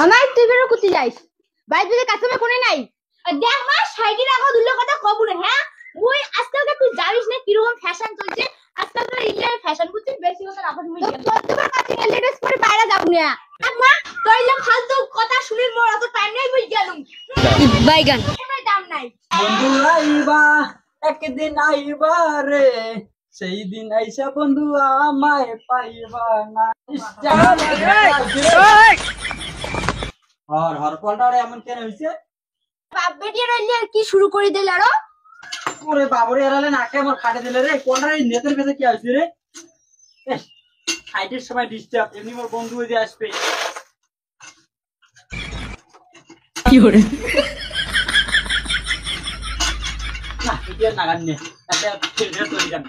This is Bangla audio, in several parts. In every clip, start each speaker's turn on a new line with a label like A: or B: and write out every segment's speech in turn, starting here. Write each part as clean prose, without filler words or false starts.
A: আমার তুই বেরো কুতি যাইস বাইরে দিকে কাছে কোনে নাই দেখ মা সাইডে রাখো দুলো কথা কব না হ্যাঁ ওই আজকালকে তুই জানিস না কি রকম ফ্যাশন চলছে আজকালকার ইন্ডিয়ার ফ্যাশন করছিস বেশি কথা রাখো তুমি তোমার কাছে লেডিস পরে বাইরে যাব না মা তোইলে ফালতু কথা শুনে মোর অত টাইম নাই বুঝ গেলুম বাইগান কোনো দাম নাই
B: বন্ধু আইবা একদিন আইবা রে সেই দিন আইসা বন্ধু আমায় পাইবা না আর হর পলটারে এমন কেন হইছে
A: বাপ বেটিয়া রইলে আর কি শুরু করে দিল আরো
B: ওরে বাবরে এরালে নাকে আমার ফাটে দিলে রে কোনটারে নেতের কাছে কি হইছে রে হাইটের সময় ডিস্টার্ব এমনি মোর বন্ধু হয়ে আসবে কি করে না এটা নাগান নে এটা ফেলে চলে যান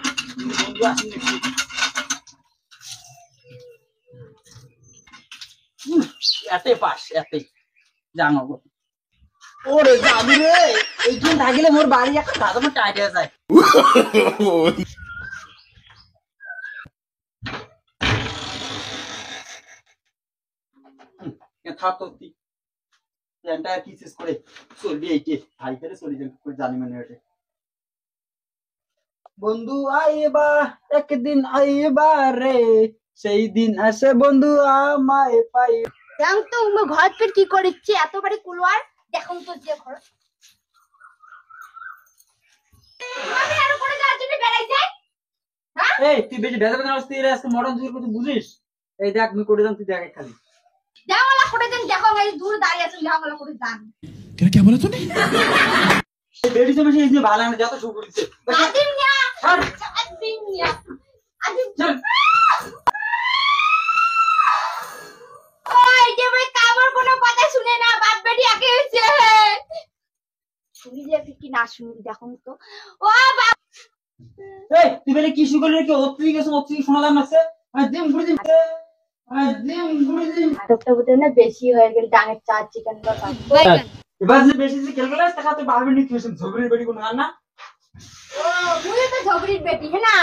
B: বন্ধু আসেন নাকি এতে পাস এতে জানো ওরে জানি রে এইখান থাকলে মোর বাড়ি একটা দাদা টাইট হয়ে যায় থাকতো প্ল্যানটা কি শেষ করে চলবি এইকে হাই করে চলে যাবে জানি মানে ওটা বন্ধু আইবা একদিন আইবা রে সেই দিন আসে বন্ধু আমায় পাই
A: জান তো ঘর পে কি করেছে এতবারে কুলওয়ার দেখুন তো যে ঘর আমি আর করে যাওয়ার জন্য বেড়াই যাই হ্যাঁ
B: এই তুই বেশি ভেদা না আসতে আজকে মডার্ন যুগের কথা বুঝিস এই দেখ আমি করে দাম তুই দেখ খালি
A: জামালা করে দেন দেখো এই দূর দাঁড়িয়ে আছে জামালা করে দান
C: क्या बोला तूने
B: এই বেডি জমে এই যে ভালো না যত শুরু করেছে
A: আদিম মিয়া আদিম মিয়া আদিম ওই যে ভাই কামর কোনো কথা শুনে না বাপ বেটি আগে হইছে শুনি যে কি না শুনি দেখুন তো ও বাপ
B: এই তুই বলে কি শুরু করলি কি অত্রি গেছ অত্রি শোনালাম না আদিম গুড়ি দিম আদিম গুড়ি দিম
A: আটকটা বুঝে না বেশি হয়ে গেল ডাঙের চার চিকেন বা
B: এবার যে বেশি যে ক্যালকুলাস টাকা তো বারবার নিতে হইছে ঝগড়ি বেডি কোন না
A: ও মুই তো ঝগড়ির বেটি হ্যাঁ না